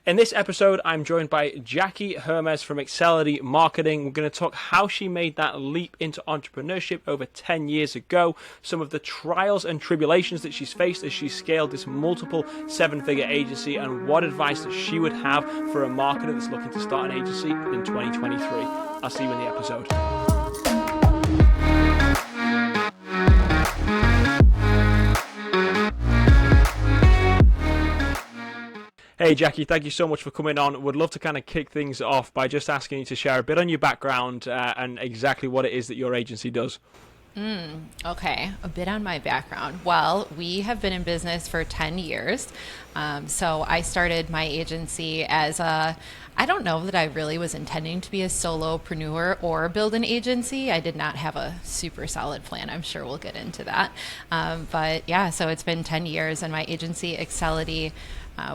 In this episode, I'm joined by Jackie Hermez from Accelity Marketing. We're going to talk how she made that leap into entrepreneurship over 10 years ago, some of the trials and tribulations that she's faced as she scaled this multiple seven-figure agency, and what advice that she would have for a marketer that's looking to start an agency in 2023. I'll see you in the episode. Hey Jackie, thank you so much for coming on. Would love to kind of kick things off by just asking you to share a bit on your background and exactly what it is that your agency does. Okay, a bit on my background. Well, we have been in business for 10 years. So I started my agency as I don't know that I really was intending to be a solopreneur or build an agency. I did not have a super solid plan. I'm sure we'll get into that. But yeah, so it's been 10 years and my agency, Accelity,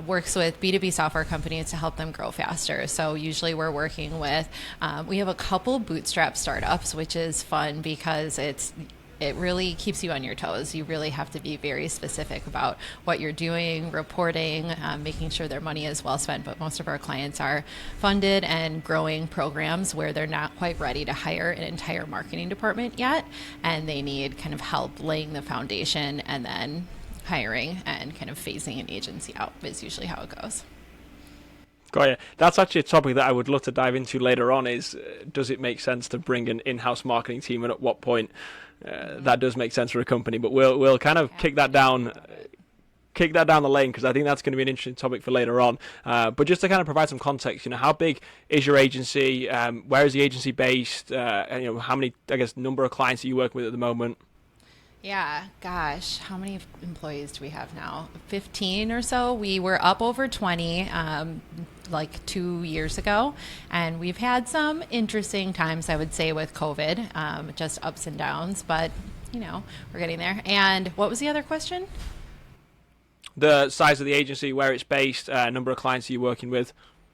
works with B2B software companies to help them grow faster. So usually we're working with, we have a couple bootstrap startups, which is fun because it really keeps you on your toes. You really have to be very specific about what you're doing, reporting, making sure their money is well spent. But most of our clients are funded and growing programs where they're not quite ready to hire an entire marketing department yet. And they need kind of help laying the foundation and then hiring and kind of phasing an agency out is usually how it goes. Got you. That's actually a topic that I would love to dive into later on is, does it make sense to bring an in-house marketing team, and at what point that does make sense for a company? But we'll kind of kick that down the lane, because I think that's going to be an interesting topic for later on. But just to kind of provide some context, how big is your agency? Where is the agency based? And, how many, number of clients are you working with at the moment? Yeah, gosh, how many employees do we have now? 15 or so. We were up over 20 like 2 years ago, and we've had some interesting times, I would say, with COVID, just ups and downs, but we're getting there. And what was the other question? The size of the agency, where it's based, number of clients you're working with.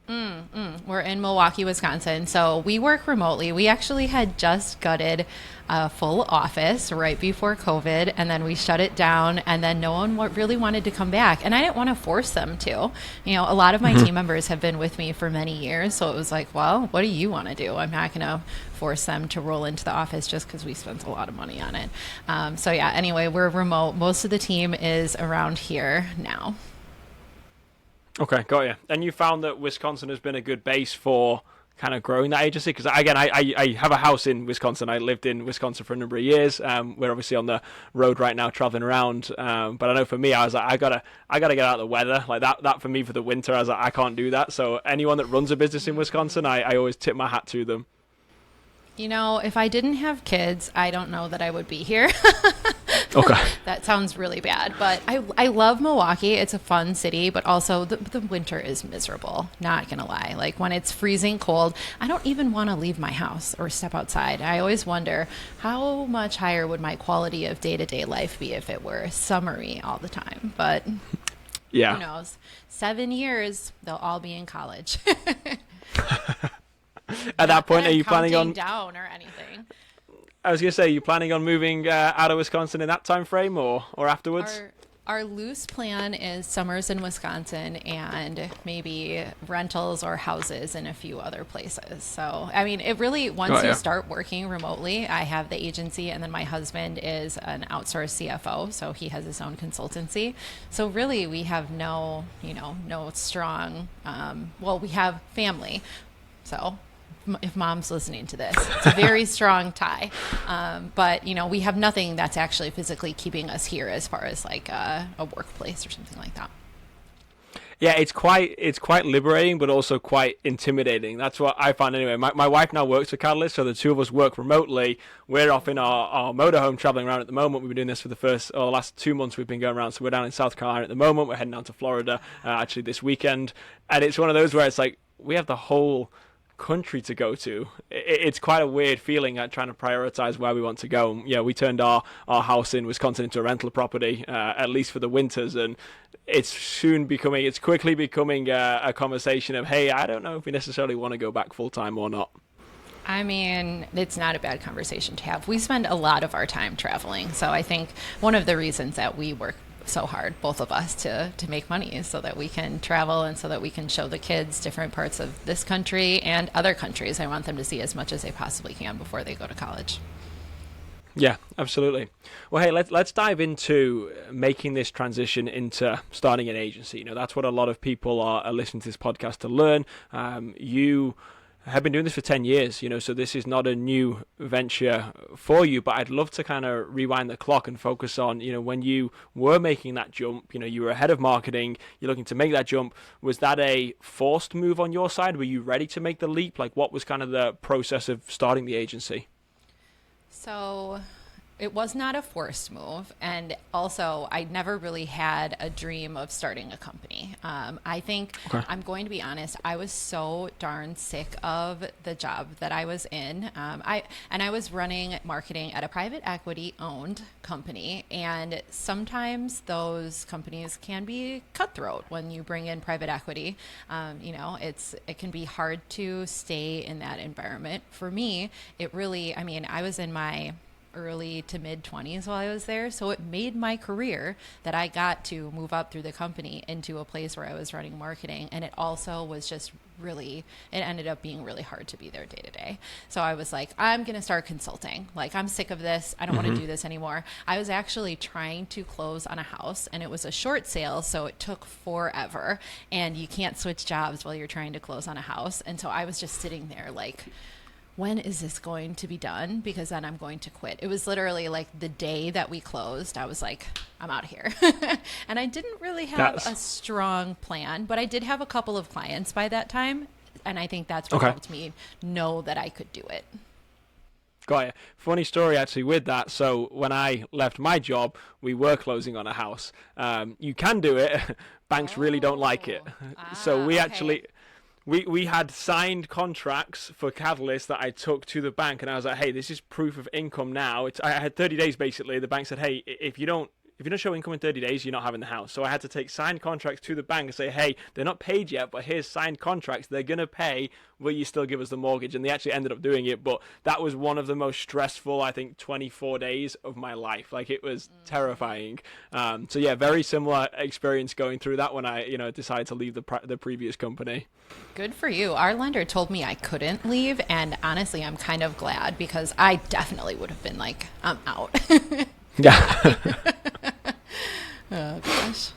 We're in Milwaukee, Wisconsin. So we work remotely. We actually had just gutted a full office right before COVID, and then we shut it down, and then no one really wanted to come back. And I didn't want to force them to. A lot of my team members have been with me for many years. So it was like, well, what do you want to do? I'm not going to force them to roll into the office just because we spent a lot of money on it. So yeah, anyway, we're remote. Most of the team is around here now. Okay, got you. And you found that Wisconsin has been a good base for kind of growing that agency? Because again, I have a house in Wisconsin. I lived in Wisconsin for a number of years. We're obviously on the road right now, traveling around. But I know for me, I was like, I gotta get out of the weather. Like that for me for the winter. I was like, I can't do that. So anyone that runs a business in Wisconsin, I always tip my hat to them. If I didn't have kids, I don't know that I would be here. Okay. That sounds really bad, but I love Milwaukee. It's a fun city, but also the winter is miserable. Not going to lie. Like when it's freezing cold, I don't even want to leave my house or step outside. I always wonder how much higher would my quality of day-to-day life be if it were summery all the time. But yeah, who knows? 7 years, they'll all be in college. At that point, are you planning on down or anything? I was going to say, you planning on moving out of Wisconsin in that time frame or afterwards? Our loose plan is summers in Wisconsin and maybe rentals or houses in a few other places. So, I mean, it really, once you start working remotely, I have the agency, and then my husband is an outsourced CFO, so he has his own consultancy. So really, we have no strong, we have family. So if mom's listening to this, it's a very strong tie. But, we have nothing that's actually physically keeping us here as far as like a workplace or something like that. Yeah, it's quite liberating, but also quite intimidating. That's what I find anyway. My wife now works for Catalyst, so the two of us work remotely. We're off in our motorhome traveling around at the moment. We've been doing this for the last 2 months we've been going around. So we're down in South Carolina at the moment. We're heading down to Florida actually this weekend. And it's one of those where it's like, we have the whole country to go to. It's quite a weird feeling at trying to prioritize where we want to go. We turned our house in Wisconsin into a rental property, at least for the winters, and it's quickly becoming a conversation of, hey, I don't know if we necessarily want to go back full time or not. I mean, it's not a bad conversation to have. We spend a lot of our time traveling, so I think one of the reasons that we work so hard, both of us, to make money so that we can travel and so that we can show the kids different parts of this country and other countries. I want them to see as much as they possibly can before they go to college. Yeah, absolutely. Well, hey, let's dive into making this transition into starting an agency. That's what a lot of people are listening to this podcast to learn. You have been doing this for 10 years, so this is not a new venture for you, but I'd love to kind of rewind the clock and focus on, when you were making that jump, you were ahead of marketing, you're looking to make that jump. Was that a forced move on your side? Were you ready to make the leap? Like, what was kind of the process of starting the agency? So it was not a forced move. And also, I never really had a dream of starting a company. I think, Okay. I'm going to be honest, I was so darn sick of the job that I was in. I was running marketing at a private equity owned company. And sometimes those companies can be cutthroat when you bring in private equity. It can be hard to stay in that environment. For me, I was in my early to mid 20s while I was there. So it made my career that I got to move up through the company into a place where I was running marketing. And it also was just it ended up being really hard to be there day to day. So I was like, I'm going to start consulting. Like, I'm sick of this. I don't want to do this anymore. I was actually trying to close on a house, and it was a short sale. So it took forever, and you can't switch jobs while you're trying to close on a house. And so I was just sitting there like, when is this going to be done? Because then I'm going to quit. It was literally like the day that we closed, I was like, I'm out of here. And I didn't really have a strong plan, but I did have a couple of clients by that time. And I think that's what helped me know that I could do it. Got you. Funny story actually with that. So when I left my job, we were closing on a house. You can do it. Banks really don't like it. So we actually... We had signed contracts for Catalyst that I took to the bank, and I was like, hey, this is proof of income now. I had 30 days basically. The bank said, hey, if you don't show income in 30 days, you're not having the house. So I had to take signed contracts to the bank and say, hey, they're not paid yet, but here's signed contracts. They're going to pay. Will you still give us the mortgage? And they actually ended up doing it. But that was one of the most stressful, I think, 24 days of my life. Like, it was terrifying. So yeah, very similar experience going through that when I, decided to leave the previous company. Good for you. Our lender told me I couldn't leave. And honestly, I'm kind of glad, because I definitely would have been like, I'm out. Yeah. Oh, gosh.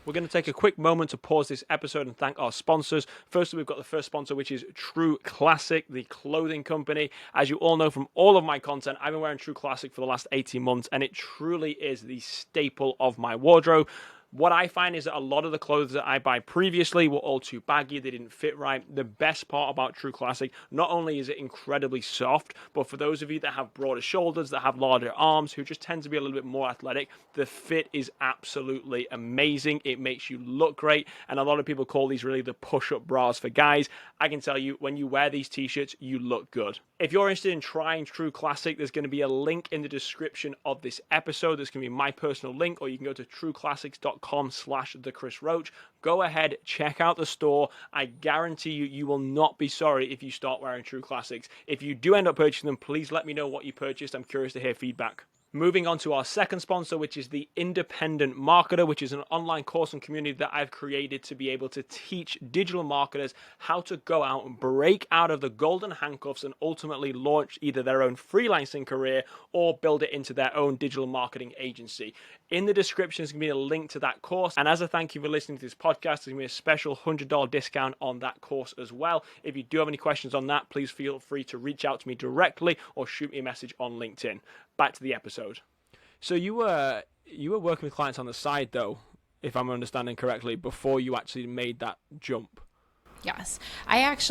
We're going to take a quick moment to pause this episode and thank our sponsors. First, we've got the first sponsor, which is True Classic, the clothing company. As you all know from all of my content, I've been wearing True Classic for the last 18 months, and it truly is the staple of my wardrobe. What I find is that a lot of the clothes that I buy previously were all too baggy. They didn't fit right. The best part about True Classic, not only is it incredibly soft, but for those of you that have broader shoulders, that have larger arms, who just tend to be a little bit more athletic, the fit is absolutely amazing. It makes you look great. And a lot of people call these really the push-up bras for guys. I can tell you, when you wear these t-shirts, you look good. If you're interested in trying True Classic, there's going to be a link in the description of this episode. There's going to be my personal link, or you can go to trueclassics.com/thechrisroach. Go ahead, check out the store. I guarantee you will not be sorry if you start wearing True Classics. If you do end up purchasing them, please let me know what you purchased. I'm curious to hear feedback. Moving on to our second sponsor, which is the Independent Marketer, which is an online course and community that I've created to be able to teach digital marketers how to go out and break out of the golden handcuffs and ultimately launch either their own freelancing career or build it into their own digital marketing agency. In the description is going to be a link to that course. And as a thank you for listening to this podcast, there's going to be a special $100 discount on that course as well. If you do have any questions on that, please feel free to reach out to me directly or shoot me a message on LinkedIn. Back to the episode. So you were working with clients on the side, though, if I'm understanding correctly, before you actually made that jump. Yes. I had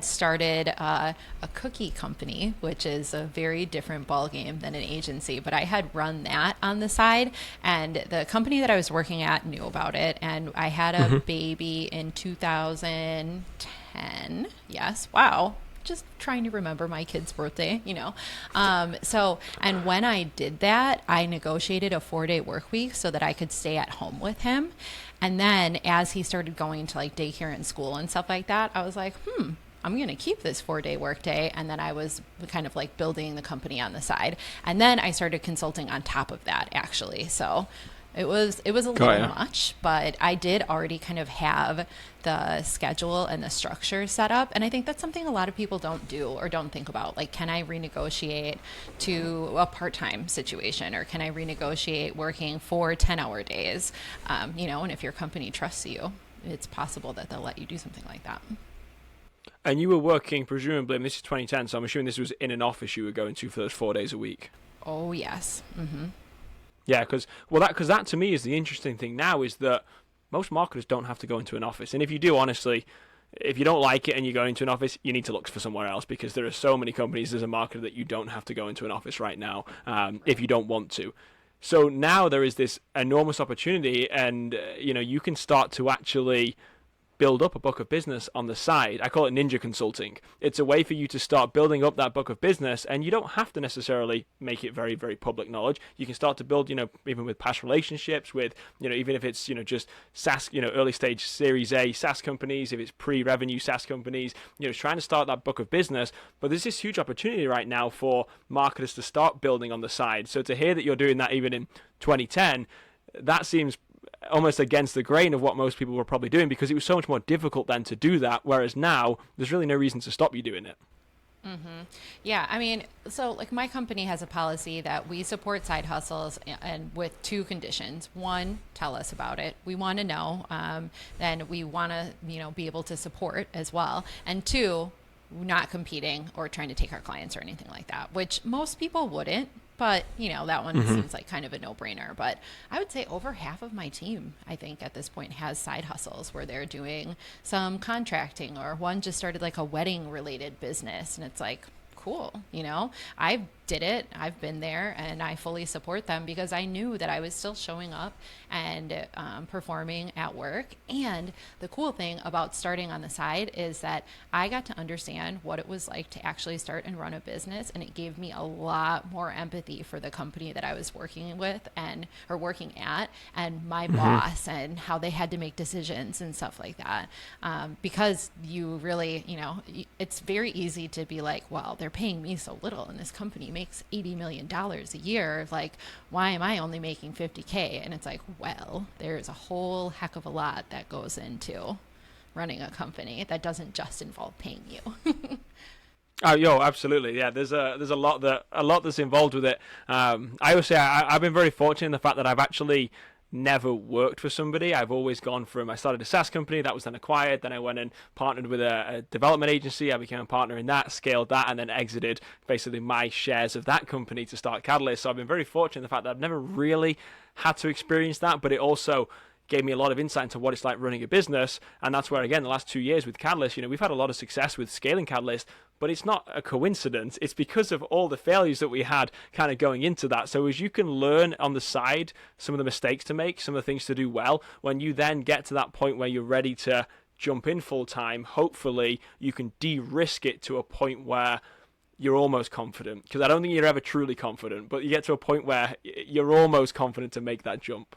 started a cookie company, which is a very different ballgame than an agency, but I had run that on the side, and the company that I was working at knew about it, and I had a baby in 2010. Yes. Wow. Just trying to remember my kid's birthday, and when I did that, I negotiated a 4-day work week so that I could stay at home with him. And then as he started going to like daycare and school and stuff like that, I was like, I'm going to keep this 4-day work day. And then I was kind of like building the company on the side. And then I started consulting on top of that, actually. So It was a Got little ya. much, but I did already kind of have the schedule and the structure set up. And I think that's something a lot of people don't do or don't think about. Like, can I renegotiate to a part-time situation, or can I renegotiate working 4 10-hour days? And if your company trusts you, it's possible that they'll let you do something like that. And you were working, presumably, and this is 2010, so I'm assuming this was in an office you were going to for those 4 days a week. Oh, yes. Yeah, because that to me is the interesting thing now is that most marketers don't have to go into an office, and if you do, honestly, if you don't like it and you go into an office, you need to look for somewhere else because there are so many companies as a marketer that you don't have to go into an office right now if you don't want to. So now there is this enormous opportunity, and you can start to actually build up a book of business on the side. I call it ninja consulting. It's a way for you to start building up that book of business, and you don't have to necessarily make it very, very public knowledge. You can start to build, even with past relationships with, even if it's, just SaaS, early stage Series A SaaS companies, if it's pre-revenue SaaS companies, trying to start that book of business. But there's this huge opportunity right now for marketers to start building on the side. So to hear that you're doing that even in 2010, that seems almost against the grain of what most people were probably doing because it was so much more difficult then to do that, whereas now there's really no reason to stop you doing it. Yeah, I mean, so like my company has a policy that we support side hustles and with two conditions. One, tell us about it. We want to know, and we want to, be able to support as well. And two, not competing or trying to take our clients or anything like that, which most people wouldn't. But, that one seems like kind of a no-brainer. But I would say over half of my team, I think at this point, has side hustles where they're doing some contracting, or one just started like a wedding-related business. And it's like, cool, I did it. I've been there, and I fully support them because I knew that I was still showing up and performing at work. And the cool thing about starting on the side is that I got to understand what it was like to actually start and run a business, and it gave me a lot more empathy for the company that I was working with or working at, and my boss, and how they had to make decisions and stuff like that. Because you really, it's very easy to be like, well, they're paying me so little, and this company makes $80 million a year. Like, why am I only making 50K? And it's like, well, there's a whole heck of a lot that goes into running a company that doesn't just involve paying you. Oh, absolutely. Yeah, there's a lot that's involved with it. I always say I've been very fortunate in the fact that I've actually never worked for somebody. I've always gone from, I started a SaaS company that was then acquired, then I went and partnered with a development agency, I became a partner in that, scaled that, and then exited basically my shares of that company to start Catalyst. So I've been very fortunate in the fact that I've never really had to experience that, but it also gave me a lot of insight into what it's like running a business. And that's where, again, the last 2 years with Catalyst, we've had a lot of success with scaling Catalyst, but it's not a coincidence. It's because of all the failures that we had kind of going into that. So as you can learn on the side some of the mistakes to make, some of the things to do well, when you then get to that point where you're ready to jump in full time, hopefully you can de-risk it to a point where you're almost confident. Because I don't think you're ever truly confident, but you get to a point where you're almost confident to make that jump.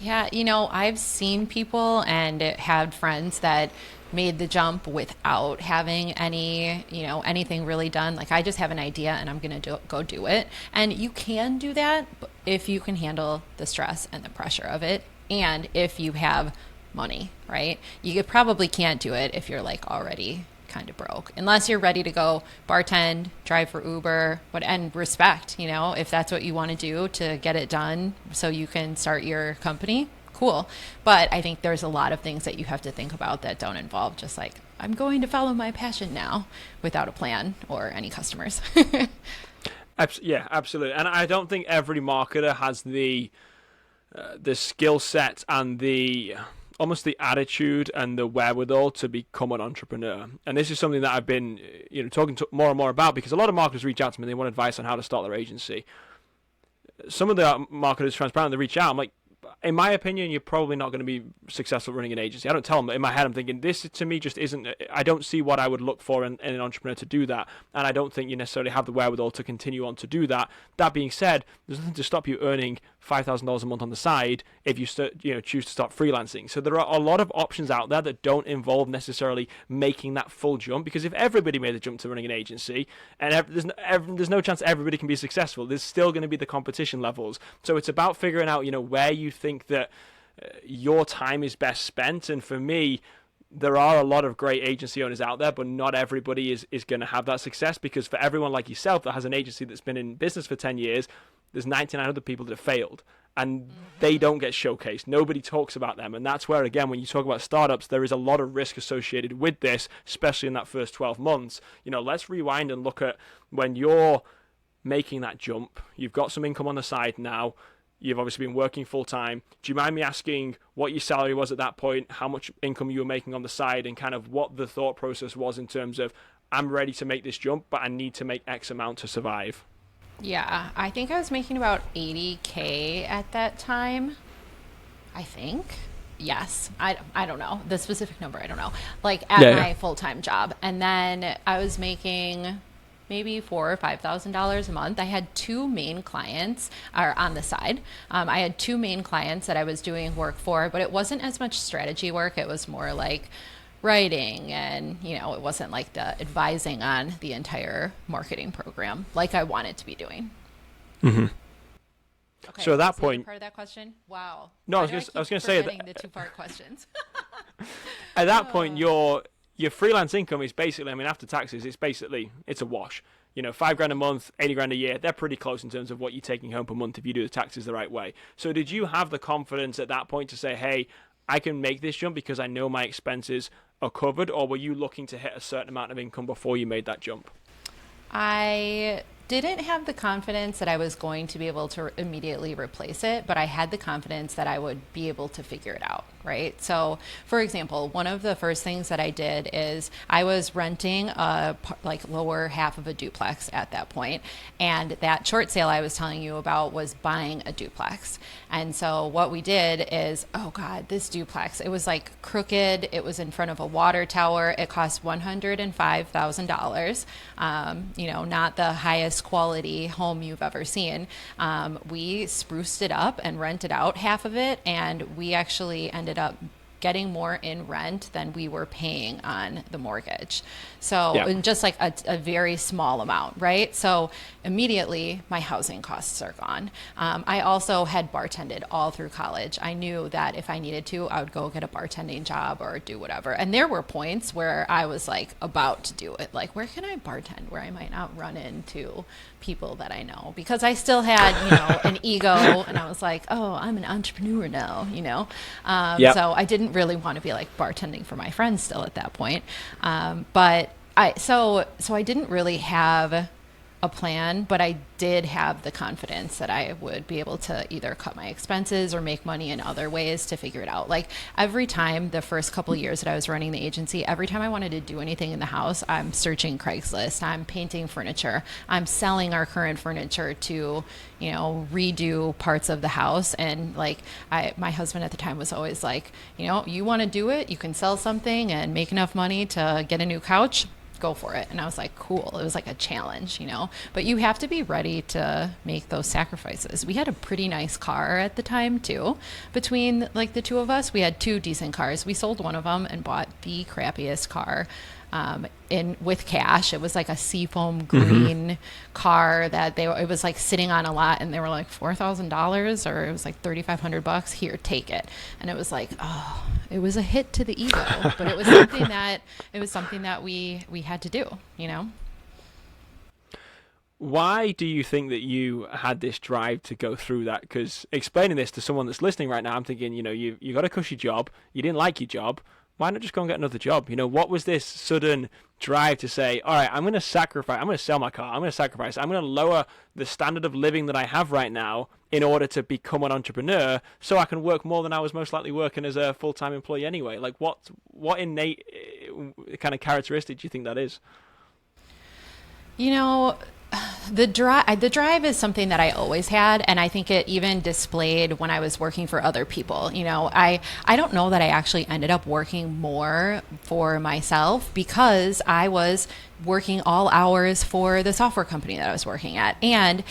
Yeah, I've seen people and had friends that made the jump without having anything really done. Like, I just have an idea and I'm going to go do it. And you can do that if you can handle the stress and the pressure of it. And if you have money, right? You probably can't do it if you're like already kind of broke, unless you're ready to go bartend, drive for Uber, and respect, if that's what you want to do to get it done so you can start your company, cool. But I think there's a lot of things that you have to think about that don't involve just like, I'm going to follow my passion now without a plan or any customers. Yeah, absolutely. And I don't think every marketer has the skill set and the almost the attitude and the wherewithal to become an entrepreneur. And this is something that I've been talking to more and more about, because a lot of marketers reach out to me and they want advice on how to start their agency. Some of the marketers, transparently, reach out. I'm like, in my opinion, you're probably not going to be successful running an agency. I don't tell them. In my head, I'm thinking, this to me just isn't, I don't see what I would look for in an entrepreneur to do that. And I don't think you necessarily have the wherewithal to continue on to do that. That being said, there's nothing to stop you earning $5,000 a month on the side if you choose to start freelancing. So there are a lot of options out there that don't involve necessarily making that full jump, because if everybody made the jump to running an agency, and there's no chance everybody can be successful, there's still going to be the competition levels. So it's about figuring out, where you think that your time is best spent. And for me, there are a lot of great agency owners out there, but not everybody is going to have that success, because for everyone like yourself that has an agency that's been in business for 10 years, there's 99 other people that have failed, and they don't get showcased. Nobody talks about them. And that's where, again, when you talk about startups, there is a lot of risk associated with this, especially in that first 12 months. Let's rewind and look at when you're making that jump. You've got some income on the side now. You've obviously been working full time. Do you mind me asking what your salary was at that point, how much income you were making on the side, and kind of what the thought process was in terms of, I'm ready to make this jump, but I need to make X amount to survive? Yeah, I think I was making about 80K at that time. I think. Yes. I don't know. The specific number, I don't know. Like at my full-time job. And then I was making maybe $4,000 or $5,000 a month. I had two main clients on the side. I had two main clients that I was doing work for, but it wasn't as much strategy work. It was more like writing, and it wasn't like the advising on the entire marketing program like I wanted to be doing. Mm-hmm. Okay, so at that point, part of that question. Wow. No, I was going to say that the two-part questions. At that point, your freelance income is basically, after taxes, it's a wash. $5,000 a month, $80,000 a year, they're pretty close in terms of what you're taking home per month if you do the taxes the right way. So did you have the confidence at that point to say, hey, I can make this jump because I know my expenses are covered, or were you looking to hit a certain amount of income before you made that jump? I didn't have the confidence that I was going to be able to immediately replace it, but I had the confidence that I would be able to figure it out, right? So, for example, one of the first things that I did is I was renting a lower half of a duplex at that point, and that short sale I was telling you about was buying a duplex. And so what we did is, oh God, this duplex, it was like crooked. It was in front of a water tower. It cost $105,000. Not the highest quality home you've ever seen. We spruced it up and rented out half of it, and we actually ended up getting more in rent than we were paying on the mortgage. So in just like a very small amount, right? So immediately my housing costs are gone. I also had bartended all through college. I knew that if I needed to, I would go get a bartending job or do whatever. And there were points where I was like about to do it. Like, where can I bartend where I might not run into people that I know? Because I still had, an ego, and I was like, oh, I'm an entrepreneur now, So I didn't really want to be like bartending for my friends still at that point. But I didn't really have a plan, but I did have the confidence that I would be able to either cut my expenses or make money in other ways to figure it out. Like every time, the first couple of years that I was running the agency, every time I wanted to do anything in the house, I'm searching Craigslist, I'm painting furniture, I'm selling our current furniture to, redo parts of the house. And my husband at the time was always like, you want to do it, you can sell something and make enough money to get a new couch, go for it. And I was like, cool. It was like a challenge, but you have to be ready to make those sacrifices. We had a pretty nice car at the time too. Between the two of us, we had two decent cars. We sold one of them and bought the crappiest car with cash. It was like a seafoam green car that it was like sitting on a lot, and they were like $4,000, or it was like $3,500. Here, take it. And it was like, oh, it was a hit to the ego, but it was something that we had to do, Why do you think that you had this drive to go through that? Because explaining this to someone that's listening right now, I'm thinking, you got a cushy job, you didn't like your job. Why not just go and get another job? What was this sudden drive to say, all right, I'm going to sacrifice, I'm going to sell my car, I'm going to sacrifice, I'm going to lower the standard of living that I have right now in order to become an entrepreneur so I can work more than I was most likely working as a full-time employee anyway? Like what innate kind of characteristic do you think that is? The drive is something that I always had, and I think it even displayed when I was working for other people. I don't know that I actually ended up working more for myself because I was working all hours for the software company that I was working at, and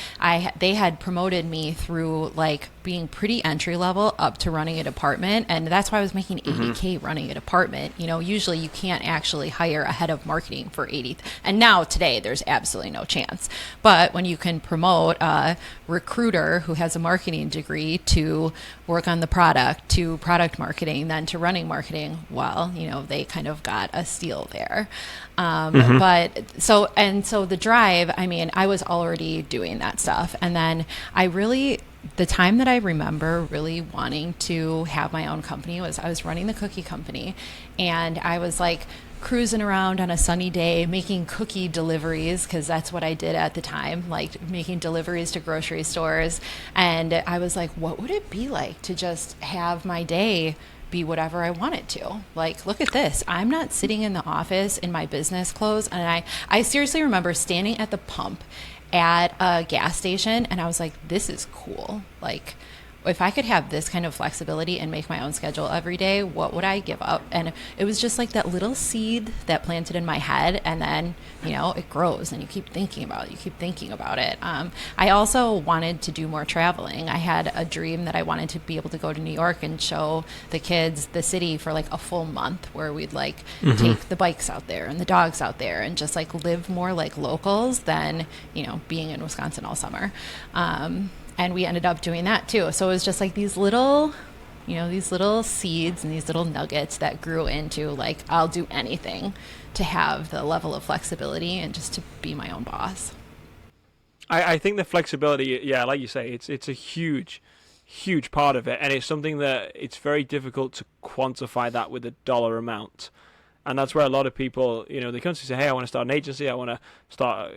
they had promoted me through like being pretty entry level up to running a department, and that's why I was making 80K running a department. Usually you can't actually hire a head of marketing for 80, and now today there's absolutely no chance. But when you can promote a recruiter who has a marketing degree to work on the product, to product marketing, then to running marketing, well, they kind of got a steal there. So the drive, I mean, I was already doing that stuff. And then the time that I remember really wanting to have my own company was I was running the cookie company, and I was like cruising around on a sunny day making cookie deliveries, because that's what I did at the time, like making deliveries to grocery stores. And I was like, what would it be like to just have my day be whatever I want it to? Like, look at this. I'm not sitting in the office in my business clothes. And I seriously remember standing at the pump at a gas station, and I was like, this is cool. Like, if I could have this kind of flexibility and make my own schedule every day, what would I give up? And it was just like that little seed that planted in my head, and then, it grows and you keep thinking about it. I also wanted to do more traveling. I had a dream that I wanted to be able to go to New York and show the kids the city for like a full month, where we'd like take the bikes out there and the dogs out there and just like live more like locals than, being in Wisconsin all summer. And we ended up doing that too. So it was just like these little seeds and these little nuggets that grew into like, I'll do anything to have the level of flexibility and just to be my own boss. I think the flexibility, yeah, like you say, it's a huge part of it, and it's something that it's very difficult to quantify that with a dollar amount. And that's where a lot of people, they come to say, hey, I want to start an agency, I want to start,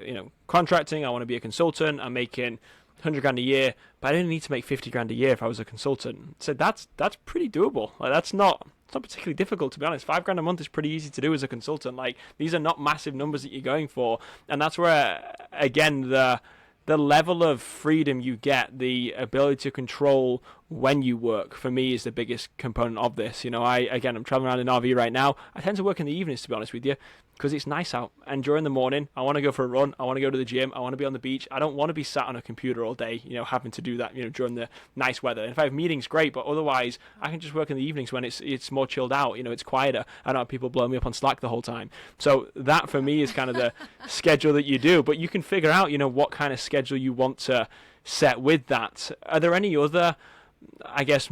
contracting, I want to be a consultant, I'm making 100 grand a year, but I didn't need to make 50 grand a year if I was a consultant. So that's pretty doable. Like, it's not particularly difficult, to be honest. 5 grand a month is pretty easy to do as a consultant. Like, these are not massive numbers that you're going for. And that's where, again, the level of freedom you get, the ability to control when you work, for me, is the biggest component of this. I'm traveling around in RV right now. I tend to work in the evenings, to be honest with you, because it's nice out. And during the morning, I want to go for a run. I want to go to the gym. I want to be on the beach. I don't want to be sat on a computer all day, having to do that, during the nice weather. And if I have meetings, great, but otherwise, I can just work in the evenings when it's more chilled out. It's quieter. I don't have people blowing me up on Slack the whole time. So that, for me, is kind of the schedule that you do. But you can figure out, what kind of schedule you want to set with that. Are there any other, I guess,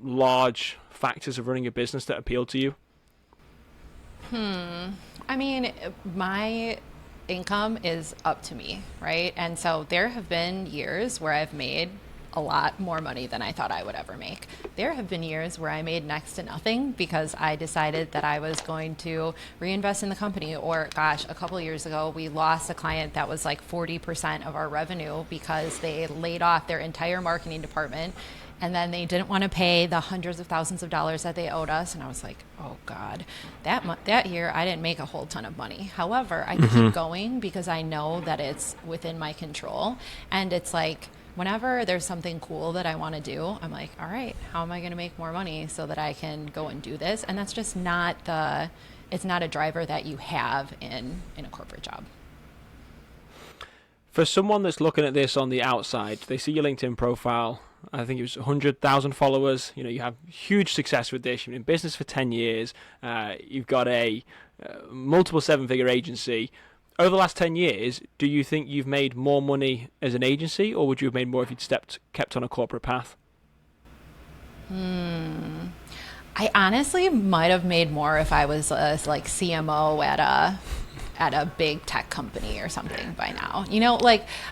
large factors of running a business that appeal to you? I mean, my income is up to me, right? And so there have been years where I've made a lot more money than I thought I would ever make. There have been years where I made next to nothing because I decided that I was going to reinvest in the company. Or gosh, a couple of years ago, we lost a client that was like 40% of our revenue because they laid off their entire marketing department. And then they didn't want to pay the hundreds of thousands of dollars that they owed us. And I was like, oh God, that year I didn't make a whole ton of money. However, I keep going because I know that it's within my control. And it's like, whenever there's something cool that I want to do, I'm like, all right, how am I going to make more money so that I can go and do this? And that's just it's not a driver that you have in a corporate job. For someone that's looking at this on the outside, they see your LinkedIn profile. I think it was 100,000 followers. You have huge success with this. You've been in business for 10 years. You've got a multiple seven-figure agency. Over the last 10 years, do you think you've made more money as an agency, or would you have made more if you'd kept on a corporate path? I honestly might have made more if I was a like CMO at a big tech company or something by now.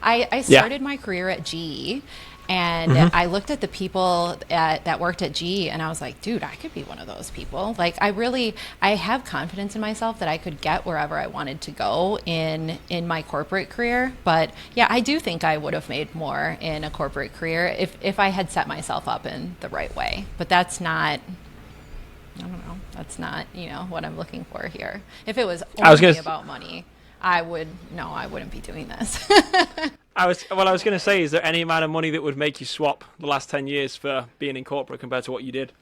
I started my career at GE. And I looked at the people that worked at GE, and I was like, dude, I could be one of those people. Like, I have confidence in myself that I could get wherever I wanted to go in my corporate career. But yeah, I do think I would have made more in a corporate career if I had set myself up in the right way. But that's not, I don't know, that's not, what I'm looking for here. If it was only about money, I wouldn't be doing this. I was going to say, is there any amount of money that would make you swap the last 10 years for being in corporate compared to what you did?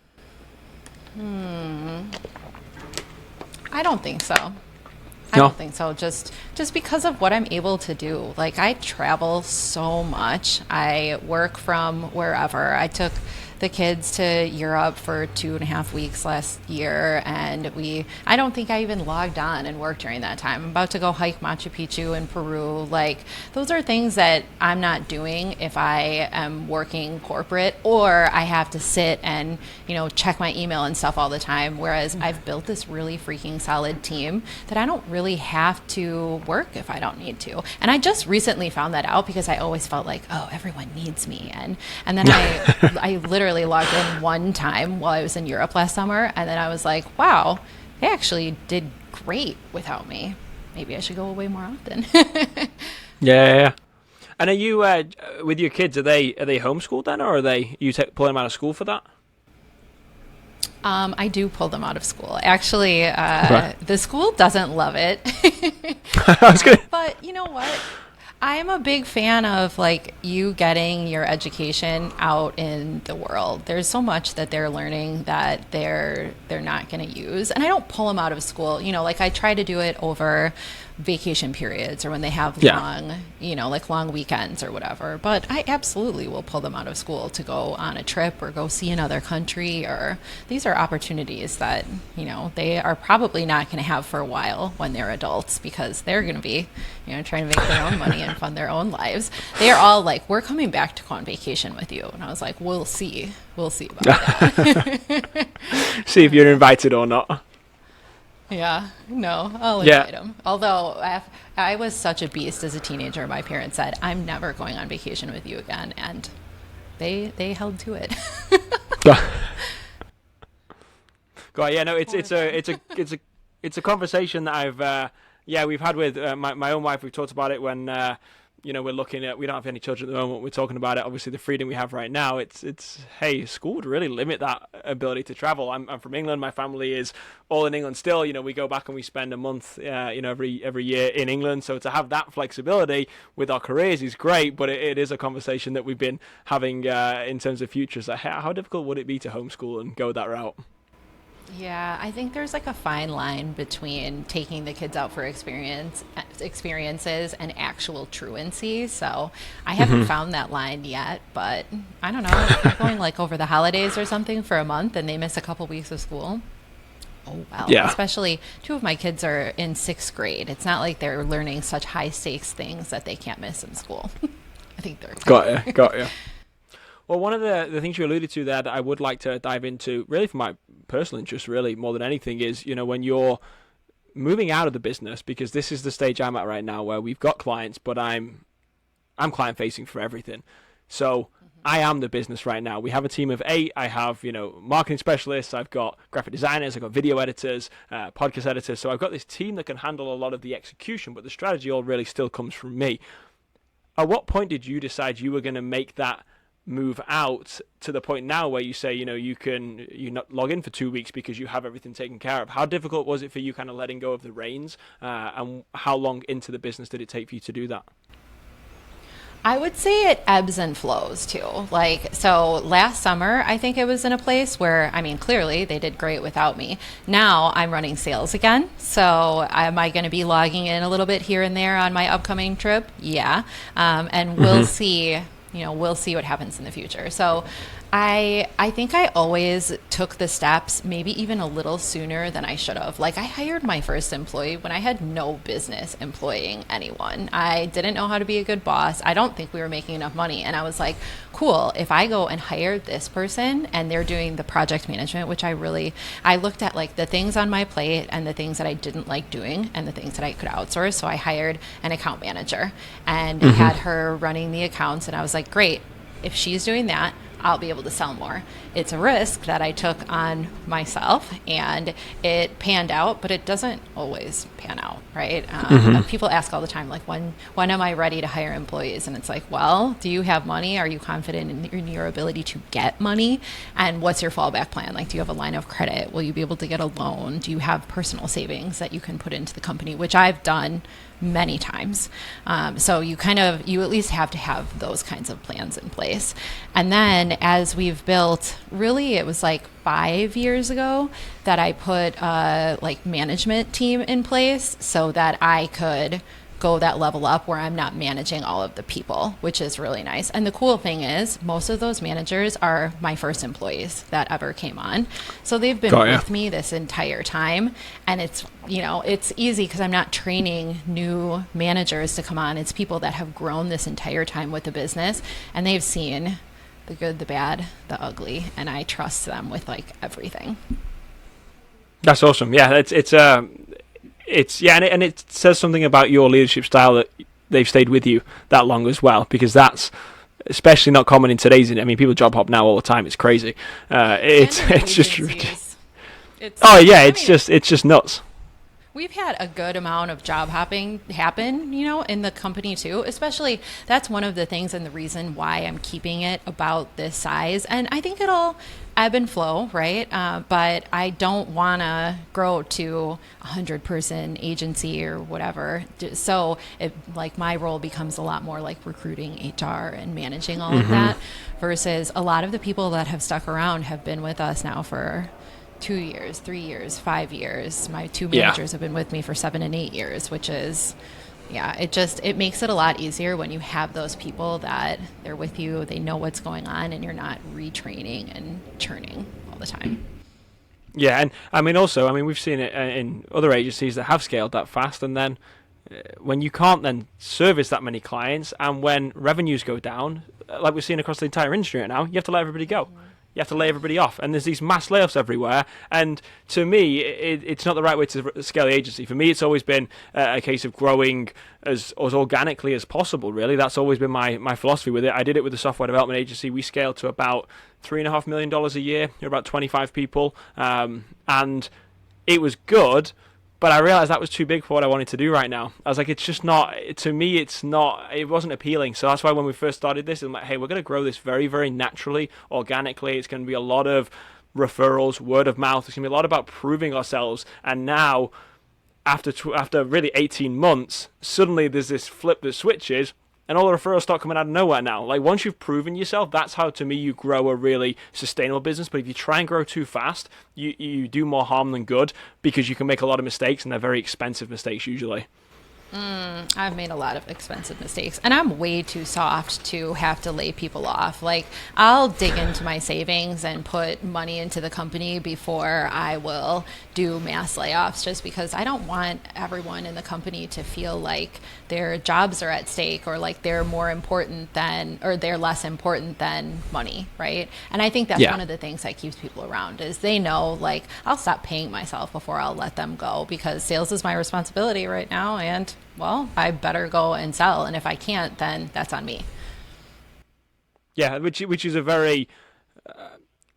I don't think so. I No. don't think so. Just because of what I'm able to do. Like, I travel so much. I work from wherever. I took the kids to Europe for 2.5 weeks last year, and I don't think I even logged on and worked during that time. I'm about to go hike Machu Picchu in Peru. Like, those are things that I'm not doing if I am working corporate, or I have to sit and, check my email and stuff all the time. Whereas I've built this really freaking solid team that I don't really have to work if I don't need to. And I just recently found that out, because I always felt like, oh, everyone needs me. And then I literally logged in one time while I was in Europe last summer, and then I was like, wow, they actually did great without me. Maybe I should go away more often. Yeah. And are you with your kids? Are they homeschooled then, or are you pulling them out of school for that? I do pull them out of school. Actually, Okay. the school doesn't love it. I was gonna. But you know what? I'm a big fan of you getting your education out in the world. There's so much that they're learning that they're not going to use. And I don't pull them out of school. I try to do it over vacation periods, or when they have long weekends or whatever. But I absolutely will pull them out of school to go on a trip or go see another country. Or these are opportunities that, they are probably not going to have for a while when they're adults, because they're going to be, trying to make their own money and fund their own lives. They are all like, we're coming back to go on vacation with you. And I was like, we'll see. We'll see about that. See if you're invited or not. Yeah, no, I'll invite them. Although I was such a beast as a teenager, my parents said, I'm never going on vacation with you again. And they held to it. God, yeah, no, it's a conversation that we've had with my own wife. We've talked about it when we're looking at, we don't have any children at the moment. We're talking about it. Obviously, the freedom we have right now. It's hey, school would really limit that ability to travel. I'm from England. My family is all in England still. We go back and we spend a month, every year in England. So to have that flexibility with our careers is great. But it is a conversation that we've been having in terms of futures. Like, how difficult would it be to homeschool and go that route? Yeah, I think there's a fine line between taking the kids out for experiences and actual truancy. So I haven't found that line yet, but I don't know. If they're going over the holidays or something for a month and they miss a couple weeks of school. Oh, well. Yeah. Especially 2 of my kids are in 6th grade. It's not like they're learning such high stakes things that they can't miss in school. I think they're Got you. Well, one of the things you alluded to there that I would like to dive into, really for my personal interest, really more than anything, is when you're moving out of the business, because this is the stage I'm at right now, where we've got clients, but I'm client facing for everything. So I am the business right now. We have a team of 8. I have marketing specialists. I've got graphic designers. I've got video editors, podcast editors. So I've got this team that can handle a lot of the execution, but the strategy all really still comes from me. At what point did you decide you were going to make that move out to the point now where you say, you not log in for 2 weeks because you have everything taken care of? How difficult was it for you kind of letting go of the reins, and how long into the business did it take for you to do that? I would say it ebbs and flows too. So last summer, I think it was in a place where, clearly they did great without me. Now I'm running sales again. So am I going to be logging in a little bit here and there on my upcoming trip? Yeah. And we'll see. We'll see what happens in the future. So I think I always took the steps maybe even a little sooner than I should have. I hired my first employee when I had no business employing anyone. I didn't know how to be a good boss. I don't think we were making enough money. And I was like, cool, if I go and hire this person and they're doing the project management, which I looked at the things on my plate and the things that I didn't like doing and the things that I could outsource. So I hired an account manager and had her running the accounts. And I was like, great. If she's doing that, I'll be able to sell more. It's a risk that I took on myself, and it panned out, but it doesn't always pan out, right? People ask all the time, like, when am I ready to hire employees? And it's like, well, do you have money? Are you confident in your ability to get money? And what's your fallback plan? Like, do you have a line of credit? Will you be able to get a loan? Do you have personal savings that you can put into the company, which I've done many times. So you at least have to have those kinds of plans in place. And then as we've built, really it was like 5 years ago that I put a management team in place so that I could go that level up where I'm not managing all of the people, which is really nice. And the cool thing is most of those managers are my first employees that ever came on. So they've been with me this entire time. And it's, it's easy because I'm not training new managers to come on. It's people that have grown this entire time with the business, and they've seen the good, the bad, the ugly, and I trust them with everything. That's awesome. Yeah, and it says something about your leadership style that they've stayed with you that long as well, because that's especially not common in today's. I mean, people job hop now all the time. It's crazy. It's just it's just nuts. We've had a good amount of job hopping happen, in the company too. Especially, that's one of the things and the reason why I'm keeping it about this size. And I think it'll ebb and flow, right? But I don't want to grow to 100-person agency or whatever. So my role becomes a lot more like recruiting, HR, and managing all of that, versus a lot of the people that have stuck around have been with us now for 2 years, 3 years, 5 years. My two managers have been with me for 7 and 8 years, which is, it makes it a lot easier when you have those people that they're with you, they know what's going on, and you're not retraining and churning all the time. Yeah, and we've seen it in other agencies that have scaled that fast, and then when you can't then service that many clients, and when revenues go down, like we're seeing across the entire industry right now, you have to let everybody go. You have to lay everybody off, and there's these mass layoffs everywhere. And to me, it's not the right way to scale the agency. For me, it's always been a case of growing as organically as possible. Really, that's always been my philosophy with it. I did it with the software development agency. We scaled to about $3.5 million a year. We're about 25 people, and it was good. But I realized that was too big for what I wanted to do right now. I was like, it's just not, to me, it wasn't appealing. So that's why when we first started this, I'm like, hey, we're going to grow this very, very naturally, organically. It's going to be a lot of referrals, word of mouth. It's going to be a lot about proving ourselves. And now, after really 18 months, suddenly there's this flip that switches, and all the referrals start coming out of nowhere now. Like, once you've proven yourself, that's how, to me, you grow a really sustainable business. But if you try and grow too fast, you do more harm than good, because you can make a lot of mistakes, and they're very expensive mistakes usually. I've made a lot of expensive mistakes, and I'm way too soft to have to lay people off. Like, I'll dig into my savings and put money into the company before I will do mass layoffs, just because I don't want everyone in the company to feel like their jobs are at stake, or like they're more important than, or they're less important than money, right? And I think that's one of the things that keeps people around, is they know, like, I'll stop paying myself before I'll let them go, because sales is my responsibility right now, and well, I better go and sell. And if I can't, then that's on me. Yeah, which is a very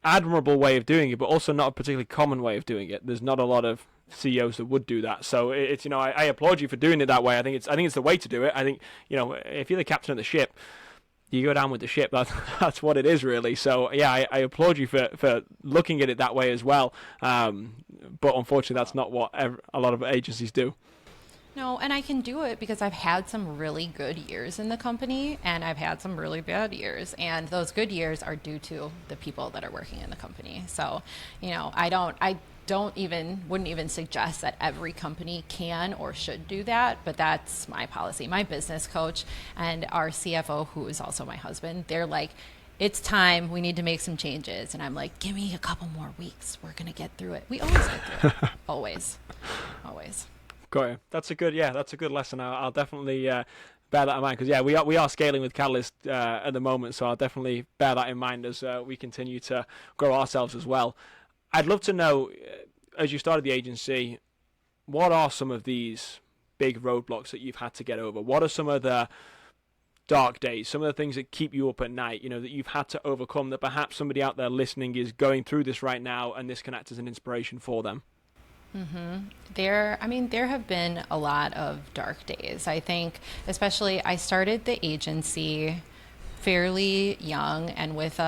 admirable way of doing it, but also not a particularly common way of doing it. There's not a lot of CEOs that would do that. So it's I applaud you for doing it that way. I think it's the way to do it. I think if you're the captain of the ship, you go down with the ship. That's what it is, really. So yeah, I applaud you for looking at it that way as well. But unfortunately, that's not what a lot of agencies do. No, and I can do it because I've had some really good years in the company, and I've had some really bad years. And those good years are due to the people that are working in the company. So, I wouldn't even suggest that every company can or should do that, but that's my policy. My business coach and our CFO, who is also my husband, they're like, it's time, we need to make some changes. And I'm like, give me a couple more weeks. We're going to get through it. We always get through it. Always. Got you. That's a good lesson. I'll definitely bear that in mind, because we are scaling with Catalyst at the moment, so I'll definitely bear that in mind as we continue to grow ourselves as well. I'd love to know, as you started the agency, what are some of these big roadblocks that you've had to get over? What are some of the dark days, some of the things that keep you up at night, that you've had to overcome, that perhaps somebody out there listening is going through this right now, and this can act as an inspiration for them? There have been a lot of dark days. I think, especially, I started the agency fairly young and with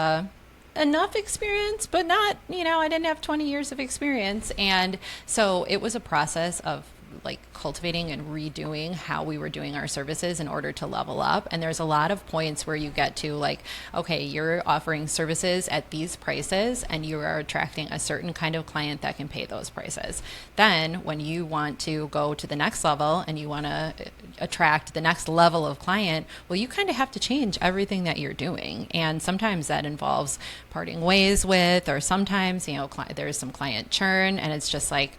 enough experience, but not, I didn't have 20 years of experience. And so it was a process of like cultivating and redoing how we were doing our services in order to level up. And there's a lot of points where you get to like, okay, you're offering services at these prices and you are attracting a certain kind of client that can pay those prices. Then when you want to go to the next level and you want to attract the next level of client, well, you kind of have to change everything that you're doing. And sometimes that involves parting ways with, or sometimes, there's some client churn, and it's just like,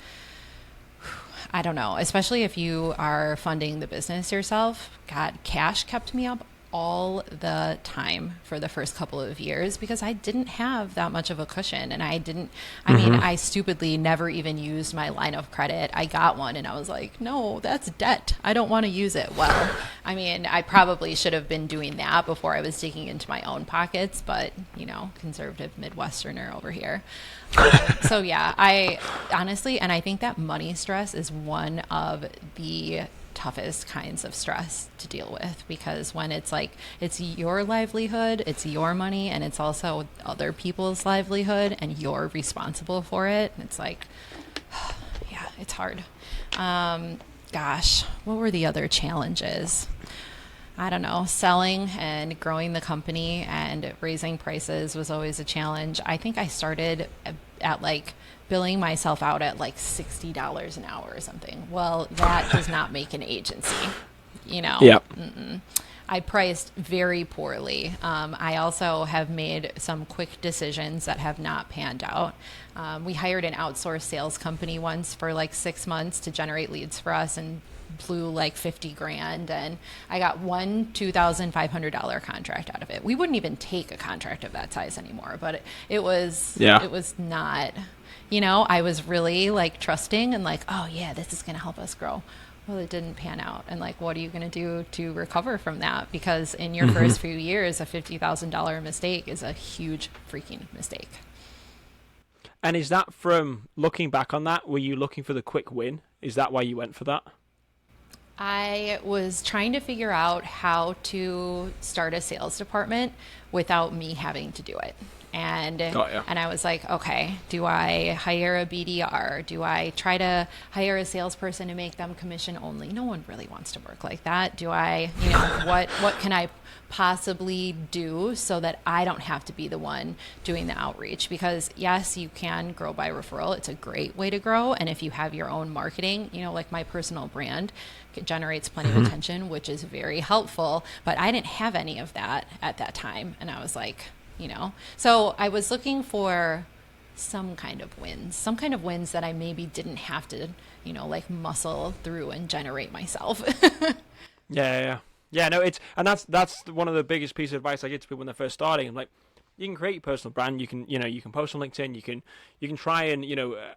I don't know, especially if you are funding the business yourself. God, cash kept me up all the time for the first couple of years because I didn't have that much of a cushion. And I stupidly never even used my line of credit. I got one and I was like, no, that's debt. I don't want to use it. Well, I probably should have been doing that before I was digging into my own pockets, but, conservative Midwesterner over here. So yeah, I honestly, and I think that money stress is one of the toughest kinds of stress to deal with, because when it's like, it's your livelihood, it's your money, and it's also other people's livelihood, and you're responsible for it. It's like, yeah, it's hard. Gosh, what were the other challenges? I don't know, selling and growing the company and raising prices was always a challenge. I think I started at like billing myself out at like $60 an hour or something. Well, that does not make an agency, Yep. I priced very poorly. I also have made some quick decisions that have not panned out. We hired an outsourced sales company once for like 6 months to generate leads for us, and blew like 50 grand, and I got one $2,500 contract out of it. We wouldn't even take a contract of that size anymore, but it was not, I was really like trusting and like, oh yeah, this is going to help us grow. Well, it didn't pan out. And like, what are you going to do to recover from that? Because in your first few years, a $50,000 mistake is a huge freaking mistake. And is that, from looking back on that, were you looking for the quick win? Is that why you went for that? I was trying to figure out how to start a sales department without me having to do it. And I was like, okay, do I hire a BDR? Do I try to hire a salesperson to make them commission only? No one really wants to work like that. Do I, what can I possibly do so that I don't have to be the one doing the outreach? Because yes, you can grow by referral. It's a great way to grow. And if you have your own marketing, like my personal brand, it generates plenty of attention, which is very helpful. But I didn't have any of that at that time. And I was like, so I was looking for some kind of wins that I maybe didn't have to, like muscle through and generate myself. Yeah. No, that's one of the biggest pieces of advice I give to people when they're first starting. I'm like, you can create your personal brand. You can, you can post on LinkedIn. You can try and,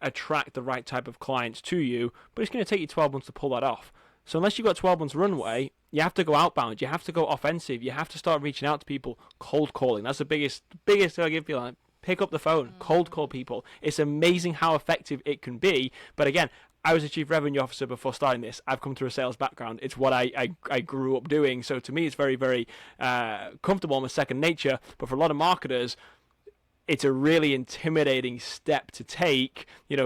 attract the right type of clients to you, but it's going to take you 12 months to pull that off. So unless you've got 12 months runway, you have to go outbound. You have to go offensive. You have to start reaching out to people, cold calling. That's the biggest thing I give people. Like, pick up the phone, cold call people. It's amazing how effective it can be. But again, I was a chief revenue officer before starting this. I've come through a sales background. It's what I grew up doing. So to me, it's very, very comfortable, almost second nature. But for a lot of marketers, it's a really intimidating step to take.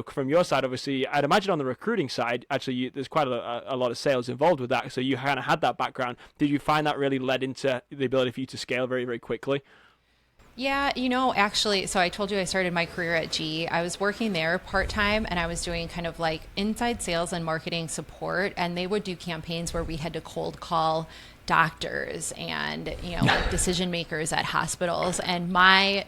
From your side, obviously, I'd imagine on the recruiting side, actually, there's quite a lot of sales involved with that. So you kind of had that background. Did you find that really led into the ability for you to scale very, very quickly? Yeah, actually, so I told you I started my career at GE. I was working there part-time, and I was doing kind of like inside sales and marketing support, and they would do campaigns where we had to cold call doctors and, like decision makers at hospitals. And my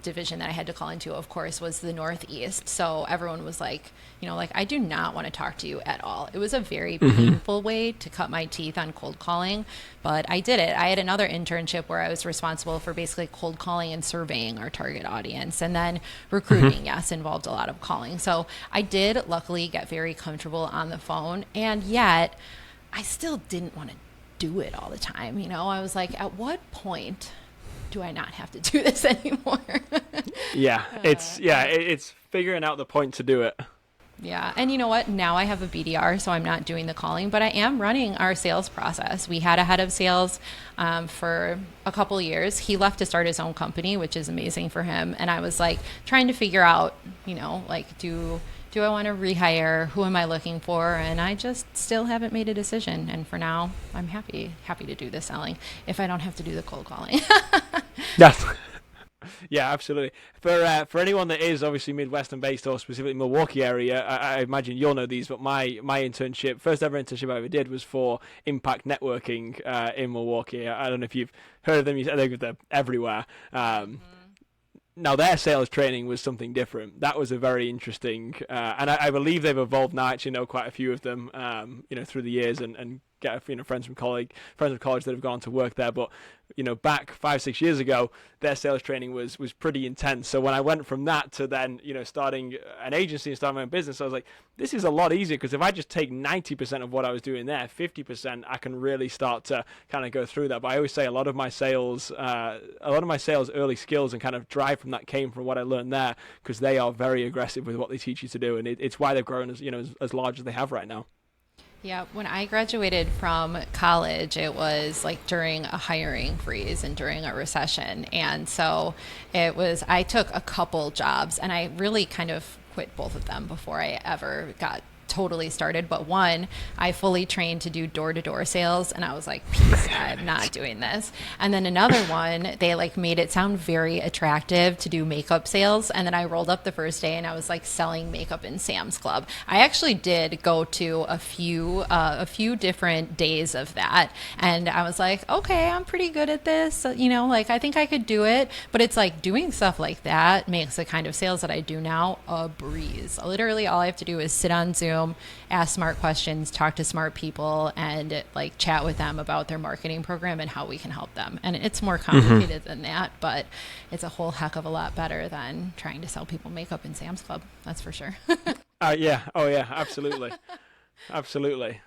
division that I had to call into, of course, was the Northeast. So everyone was like, I do not want to talk to you at all. It was a very painful way to cut my teeth on cold calling, but I did it. I had another internship where I was responsible for basically cold calling and surveying our target audience. And then recruiting, yes, involved a lot of calling. So I did luckily get very comfortable on the phone, and yet I still didn't want to do it all the time. I was like, at what point do I not have to do this anymore? It's figuring out the point to do it. Yeah. And you know what? Now I have a BDR, so I'm not doing the calling, but I am running our sales process. We had a head of sales for a couple years. He left to start his own company, which is amazing for him. And I was like trying to figure out, like, do I want to rehire? Who am I looking for? And I just still haven't made a decision. And for now, I'm happy to do the selling if I don't have to do the cold calling. Yes. Yeah, absolutely. For anyone that is obviously Midwestern based or specifically Milwaukee area, I imagine you'll know these, but my internship, first ever internship I ever did was for Impact Networking in Milwaukee. I don't know if you've heard of them. They're everywhere. Now their sales training was something different. That was a very interesting, and I believe they've evolved now. I actually know quite a few of them, through the years, and get friends from college that have gone to work there. But back 5-6 years ago, their sales training was pretty intense. So when I went from that to then starting an agency and starting my own business, I was like, this is a lot easier, because if I just take 90% of what I was doing there, 50% I can really start to kind of go through that. But I always say a lot of my sales early skills and kind of drive from that came from what I learned there, because they are very aggressive with what they teach you to do, and it's why they've grown as large as they have right now. Yeah, when I graduated from college, it was like during a hiring freeze and during a recession. And so I took a couple jobs, and I really kind of quit both of them before I ever got totally started. But one, I fully trained to do door-to-door sales, and I was like, peace, I'm not doing this. And then another one, they like made it sound very attractive to do makeup sales, and then I rolled up the first day and I was like selling makeup in Sam's Club. I actually did go to a few different days of that, and I was like, okay, I'm pretty good at this, like I think I could do it. But it's like doing stuff like that makes the kind of sales that I do now a breeze. Literally all I have to do is sit on Zoom, ask smart questions, talk to smart people, and like chat with them about their marketing program and how we can help them. And it's more complicated than that, but it's a whole heck of a lot better than trying to sell people makeup in Sam's Club. That's for sure. Yeah. Oh yeah, absolutely. Absolutely.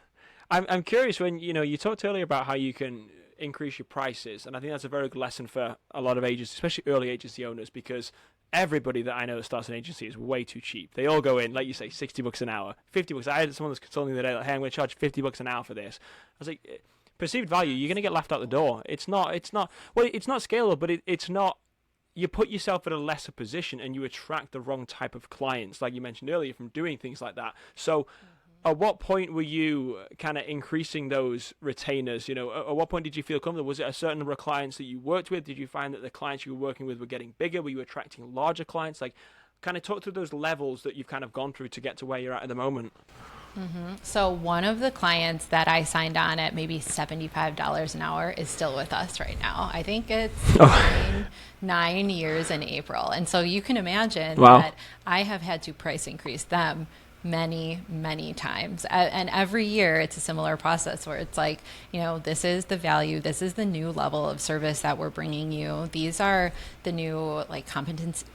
I'm curious, when you talked earlier about how you can increase your prices, and I think that's a very good lesson for a lot of agents, especially early agency owners, because everybody that I know that starts an agency is way too cheap. They all go in, like you say, $60 an hour, $50. I had someone that's consulting the other day, like, hey, I'm going to charge $50 an hour for this. I was like, perceived value, you're going to get laughed out the door. It's not scalable, but it's not. You put yourself in a lesser position and you attract the wrong type of clients, like you mentioned earlier, from doing things like that. So at what point were you kind of increasing those retainers? At what point did you feel comfortable? Was it a certain number of clients that you worked with? Did you find that the clients you were working with were getting bigger? Were you attracting larger clients? Like, kind of talk through those levels that you've kind of gone through to get to where you're at the moment. Mm-hmm. So one of the clients that I signed on at maybe $75 an hour is still with us right now. I think it's 9 years in April. And so you can imagine that I have had to price increase them many times. And every year it's a similar process where it's like, this is the value, this is the new level of service that we're bringing you. These are the new like competencies,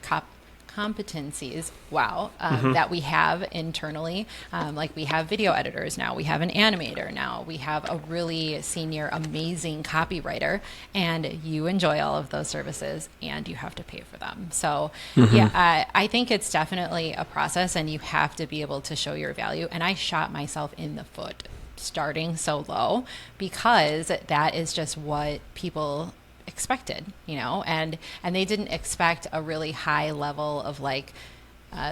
that we have internally. Like we have video editors now, we have an animator now, we have a really senior, amazing copywriter, and you enjoy all of those services and you have to pay for them. So I think it's definitely a process, and you have to be able to show your value. And I shot myself in the foot starting so low, because that is just what people expected, and they didn't expect a really high level of like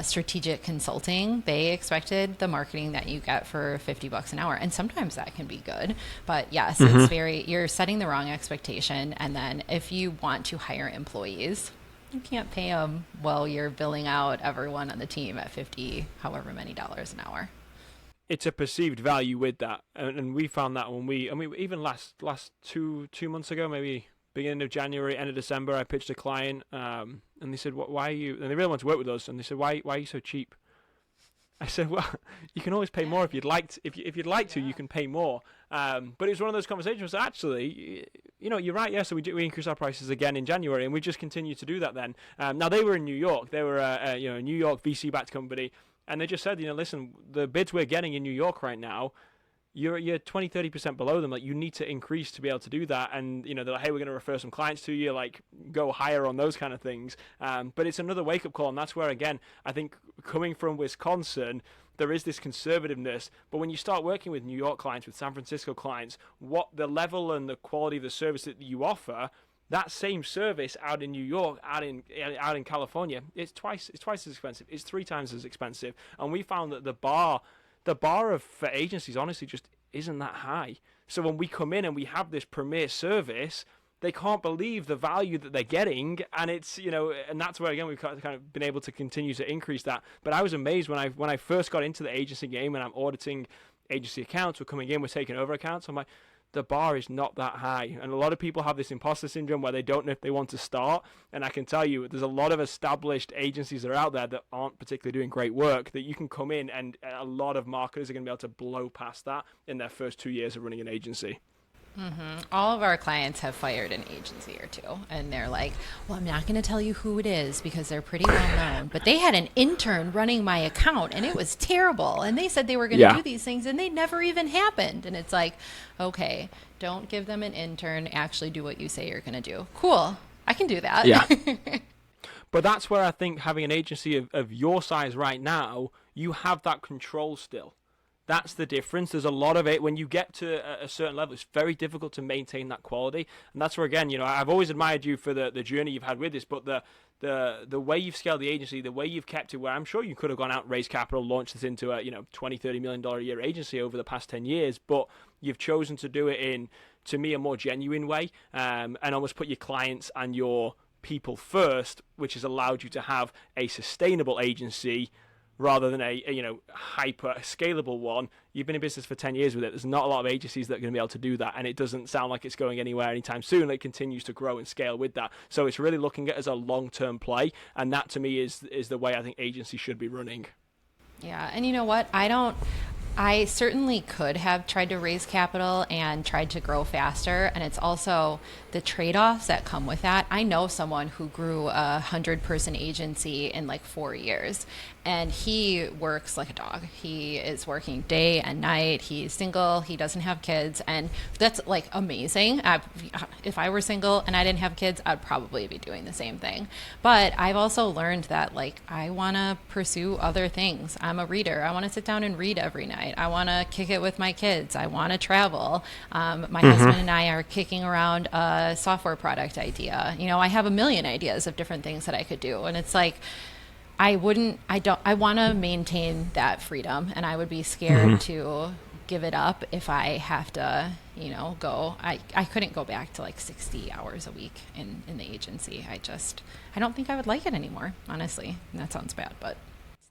strategic consulting. They expected the marketing that you get for $50 an hour. And sometimes that can be good, but yes, you're setting the wrong expectation. And then if you want to hire employees, you can't pay them while you're billing out everyone on the team at 50, however many dollars an hour. It's a perceived value with that. And we found that when even last 2 months ago, maybe beginning of January, end of December, I pitched a client, and they said, "Why are you?" And they really want to work with us, and they said, "Why are you so cheap?" I said, "Well, you can always pay more if you'd like to. If you'd like to, you can pay more." But it was one of those conversations. Actually, you're right. Yeah, so we increased our prices again in January, and we just continue to do that. Then now they were in New York. They were a New York VC backed company, and they just said, listen, the bids we're getting in New York right now, you're 20-30% below them. Like, you need to increase to be able to do that. And they're like, hey, we're going to refer some clients to you, like, go higher on those kind of things. But it's another wake-up call, and that's where, again, I think coming from Wisconsin, there is this conservativeness. But when you start working with New York clients, with San Francisco clients, what the level and the quality of the service that you offer, that same service out in New York, out in California, it's twice as expensive. It's 3 times as expensive. And we found that the bar for agencies honestly just isn't that high. So when we come in and we have this premier service, they can't believe the value that they're getting, and it's and that's where again we've kind of been able to continue to increase that. But I was amazed when I first got into the agency game and I'm auditing agency accounts, we're coming in, we're taking over accounts. I'm like, the bar is not that high. And a lot of people have this imposter syndrome where they don't know if they want to start. And I can tell you, there's a lot of established agencies that are out there that aren't particularly doing great work that you can come in, and a lot of marketers are going to be able to blow past that in their first 2 years of running an agency. All of our clients have fired an agency or two, and they're like, well, I'm not going to tell you who it is because they're pretty well known, but they had an intern running my account and it was terrible. And they said they were going to do these things and they never even happened. And it's like, okay, don't give them an intern. Actually do what you say you're going to do. Cool. I can do that. Yeah. But that's where I think having an agency of your size right now, you have that control still. That's the difference. There's a lot of it. When you get to a certain level, it's very difficult to maintain that quality. And that's where, again, I've always admired you for the journey you've had with this, but the way you've scaled the agency, the way you've kept it, where I'm sure you could have gone out and raised capital, launched this into a $20-30 million a year agency over the past 10 years, but you've chosen to do it in, to me, a more genuine way, and almost put your clients and your people first, which has allowed you to have a sustainable agency rather than a hyper scalable one. You've been in business for 10 years with it. There's not a lot of agencies that are going to be able to do that, and it doesn't sound like it's going anywhere anytime soon. It continues to grow and scale with that. So it's really looking at it as a long-term play, and that to me is the way I think agencies should be running. Yeah, and you know what? I certainly could have tried to raise capital and tried to grow faster. And it's also the trade-offs that come with that. I know someone who grew a 100-person agency in like 4 years, and he works like a dog. He is working day and night. He's single. He doesn't have kids. And that's like amazing. If I were single and I didn't have kids, I'd probably be doing the same thing. But I've also learned that like I want to pursue other things. I'm a reader. I want to sit down and read every night. I want to kick it with my kids. I want to travel. My husband and I are kicking around a software product idea. I have a million ideas of different things that I could do. And it's like, I want to maintain that freedom, and I would be scared to give it up if I have to, go. I couldn't go back to like 60 hours a week in the agency. I don't think I would like it anymore, honestly. And that sounds bad, but.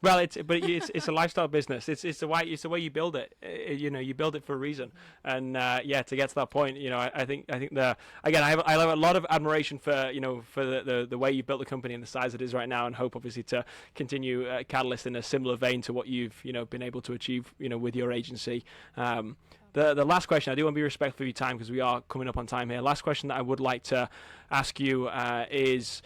Well, it's a lifestyle business. It's the way you build it. You build it for a reason. And to get to that point, I think I have a lot of admiration for the way you built the company and the size it is right now, and hope obviously to continue Catalyst in a similar vein to what you've been able to achieve with your agency. The last question, I do want to be respectful of your time because we are coming up on time here. Last question that I would like to ask you is,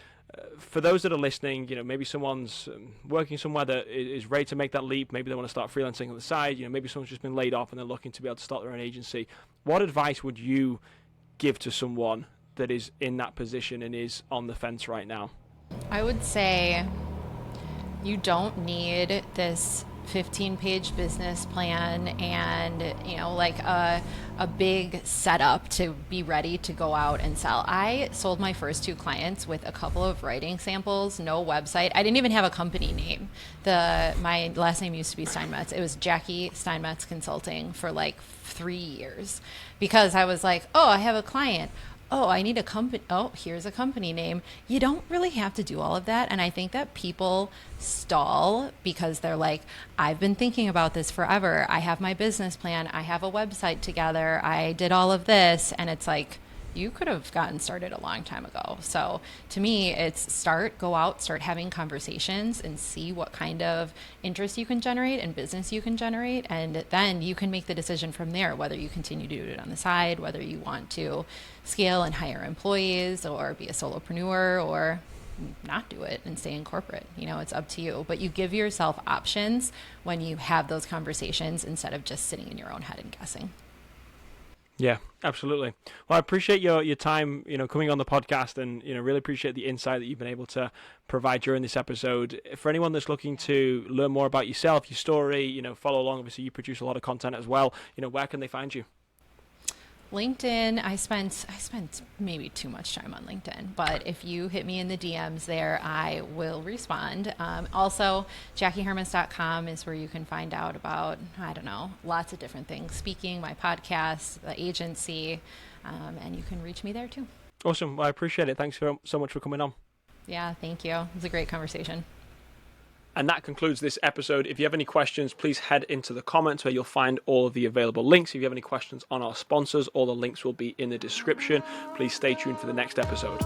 for those that are listening, maybe someone's working somewhere that is ready to make that leap. Maybe they want to start freelancing on the side. Maybe someone's just been laid off and they're looking to be able to start their own agency. What advice would you give to someone that is in that position and is on the fence right now? I would say you don't need this 15-page business plan and like a big setup to be ready to go out and sell. I sold my first 2 clients with a couple of writing samples, no website. I didn't even have a company name. My last name used to be Steinmetz. It was Jackie Steinmetz Consulting for like 3 years because I was like, oh, I have a client. Oh, I need a company. Oh, here's a company name. You don't really have to do all of that. And I think that people stall because they're like, I've been thinking about this forever. I have my business plan. I have a website together. I did all of this. And it's like, you could have gotten started a long time ago. So to me, it's go out, start having conversations and see what kind of interest you can generate and business you can generate. And then you can make the decision from there, whether you continue to do it on the side, whether you want to scale and hire employees or be a solopreneur or not do it and stay in corporate. It's up to you. But you give yourself options when you have those conversations instead of just sitting in your own head and guessing. Yeah, absolutely. Well, I appreciate your time, coming on the podcast, and really appreciate the insight that you've been able to provide during this episode. For anyone that's looking to learn more about yourself, your story, follow along. Obviously, you produce a lot of content as well. Where can they find you? LinkedIn, I spent maybe too much time on LinkedIn, but if you hit me in the DMs there, I will respond. Also, JackieHermez.com is where you can find out about, lots of different things. Speaking, my podcast, the agency, and you can reach me there too. Awesome. Well, I appreciate it. Thanks so much for coming on. Yeah, thank you. It was a great conversation. And that concludes this episode. If you have any questions, please head into the comments where you'll find all of the available links. If you have any questions on our sponsors, all the links will be in the description. Please stay tuned for the next episode.